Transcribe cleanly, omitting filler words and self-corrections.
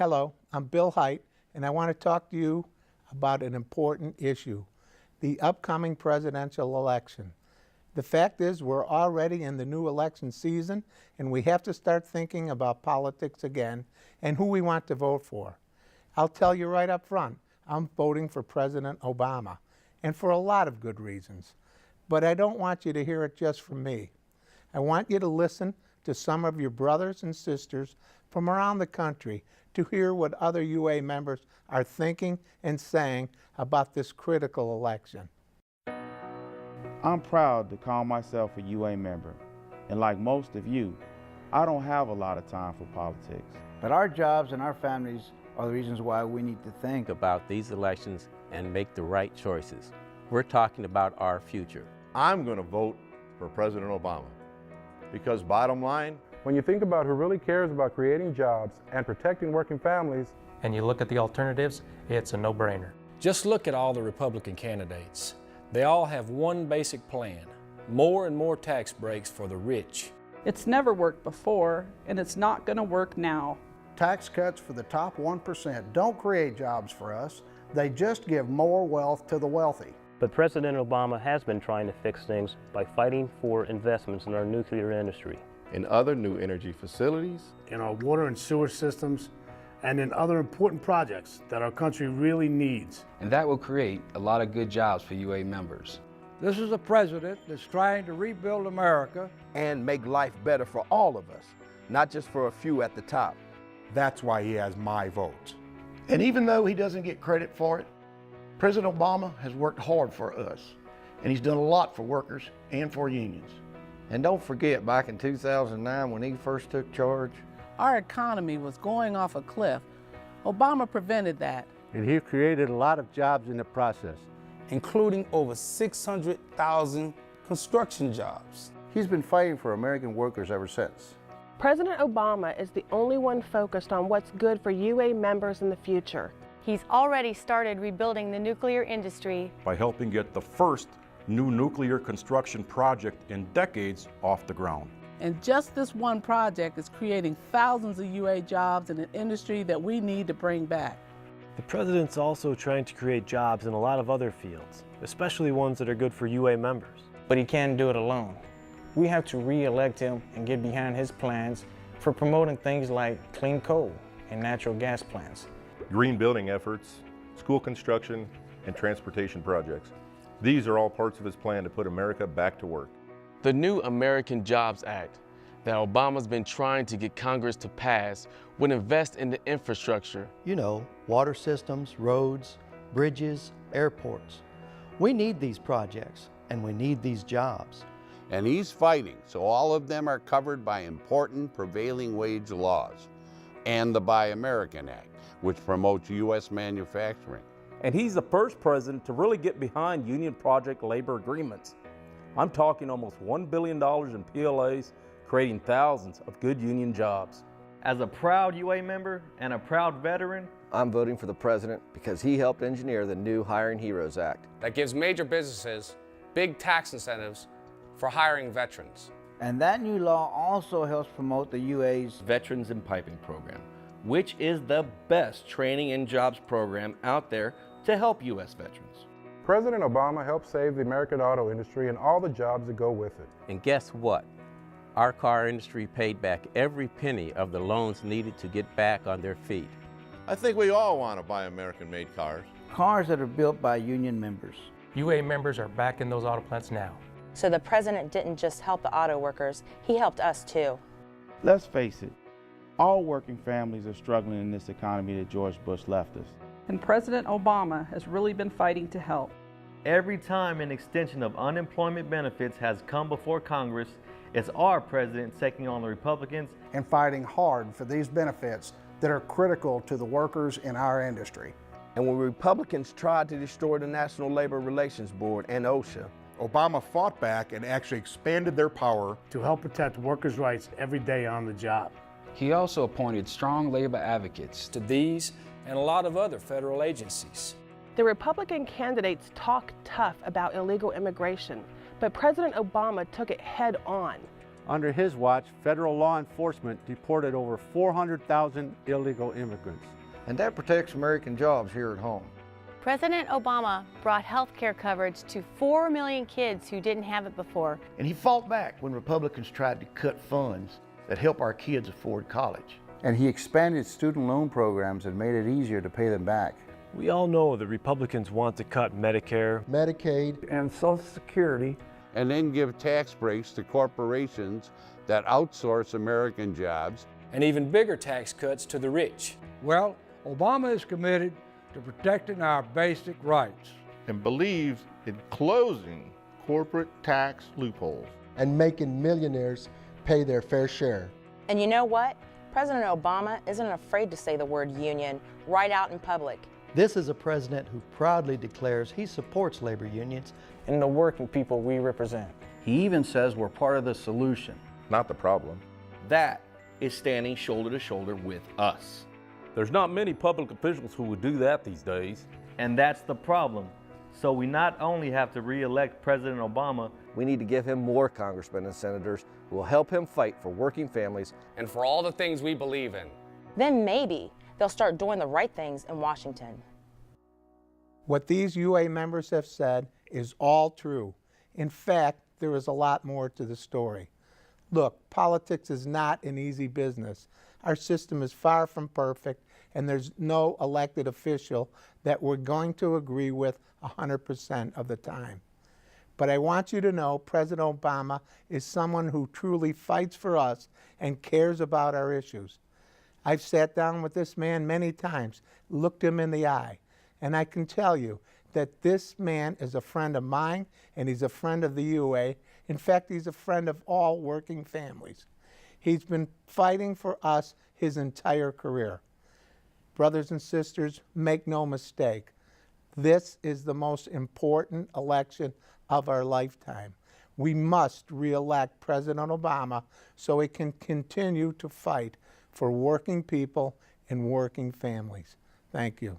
Hello, I'm Bill Hite, and I want to talk to you about an important issue, the upcoming presidential election. The fact is, we're already in the new election season, and we have to start thinking about politics again and who we want to vote for. I'll tell you right up front, I'm voting for President Obama, and for a lot of good reasons. But I don't want you to hear it just from me. I want you to listen to some of your brothers and sisters from around the country to hear what other UA members are thinking and saying about this critical election. I'm proud to call myself a UA member, and like most of you, I don't have a lot of time for politics. But our jobs and our families are the reasons why we need to think about these elections and make the right choices. We're talking about our future. I'm going to vote for President Obama because bottom line, when you think about who really cares about creating jobs and protecting working families, and you look at the alternatives, it's a no-brainer. Just look at all the Republican candidates. They all have one basic plan: more and more tax breaks for the rich. It's never worked before, and it's not going to work now. Tax cuts for the top 1% don't create jobs for us. They just give more wealth to the wealthy. But President Obama has been trying to fix things by fighting for investments in our nuclear industry, in other new energy facilities, in our water and sewer systems, and in other important projects that our country really needs. And that will create a lot of good jobs for UA members. This is a president that's trying to rebuild America and make life better for all of us, not just for a few at the top. That's why he has my vote. And even though he doesn't get credit for it, President Obama has worked hard for us, and he's done a lot for workers and for unions. And don't forget, back in 2009 when he first took charge, our economy was going off a cliff. Obama prevented that. And he created a lot of jobs in the process, including over 600,000 construction jobs. He's been fighting for American workers ever since. President Obama is the only one focused on what's good for UA members in the future. He's already started rebuilding the nuclear industry by helping get the first new nuclear construction project in decades off the ground. And just this one project is creating thousands of UA jobs in an industry that we need to bring back. The president's also trying to create jobs in a lot of other fields, especially ones that are good for UA members. But he can't do it alone. We have to re-elect him and get behind his plans for promoting things like clean coal and natural gas plants, green building efforts, school construction, and transportation projects. These are all parts of his plan to put America back to work. The new American Jobs Act that Obama's been trying to get Congress to pass would invest in the infrastructure. You know, water systems, roads, bridges, airports. We need these projects, and we need these jobs. And he's fighting, so all of them are covered by important prevailing wage laws, and the Buy American Act, which promotes U.S. manufacturing. And he's the first president to really get behind union project labor agreements. I'm talking almost $1 billion in PLAs, creating thousands of good union jobs. As a proud UA member and a proud veteran, I'm voting for the president because he helped engineer the new Hiring Heroes Act. That gives major businesses big tax incentives for hiring veterans. And that new law also helps promote the UA's Veterans in Piping program, which is the best training and jobs program out there to help U.S. veterans. President Obama helped save the American auto industry and all the jobs that go with it. And guess what? Our car industry paid back every penny of the loans needed to get back on their feet. I think we all want to buy American-made cars. Cars that are built by union members. UA members are back in those auto plants now. So the president didn't just help the auto workers, he helped us too. Let's face it, all working families are struggling in this economy that George Bush left us. And President Obama has really been fighting to help. Every time an extension of unemployment benefits has come before Congress, it's our president taking on the Republicans and fighting hard for these benefits that are critical to the workers in our industry. And when Republicans tried to destroy the National Labor Relations Board and OSHA, Obama fought back and actually expanded their power to help protect workers' rights every day on the job. He also appointed strong labor advocates to these and a lot of other federal agencies. The Republican candidates talk tough about illegal immigration, but President Obama took it head on. Under his watch, federal law enforcement deported over 400,000 illegal immigrants. And that protects American jobs here at home. President Obama brought health care coverage to 4 million kids who didn't have it before. And he fought back when Republicans tried to cut funds that help our kids afford college. And he expanded student loan programs and made it easier to pay them back. We all know the Republicans want to cut Medicare, Medicaid, and Social Security. And then give tax breaks to corporations that outsource American jobs. And even bigger tax cuts to the rich. Well, Obama is committed to protecting our basic rights. And believes in closing corporate tax loopholes. And making millionaires pay their fair share. And you know what? President Obama isn't afraid to say the word union right out in public. This is a president who proudly declares he supports labor unions and the working people we represent. He even says we're part of the solution. Not the problem. That is standing shoulder to shoulder with us. There's not many public officials who would do that these days. And that's the problem. So we not only have to re-elect President Obama, we need to give him more congressmen and senators who will help him fight for working families and for all the things we believe in. Then maybe they'll start doing the right things in Washington. What these UA members have said is all true. In fact, there is a lot more to the story. Look, politics is not an easy business. Our system is far from perfect, and there's no elected official that we're going to agree with 100% of the time. But I want you to know President Obama is someone who truly fights for us and cares about our issues. I've sat down with this man many times, looked him in the eye, and I can tell you that this man is a friend of mine and he's a friend of the UA. In fact, he's a friend of all working families. He's been fighting for us his entire career. Brothers and sisters, make no mistake. This is the most important election of our lifetime. We must re-elect President Obama so he can continue to fight for working people and working families. Thank you.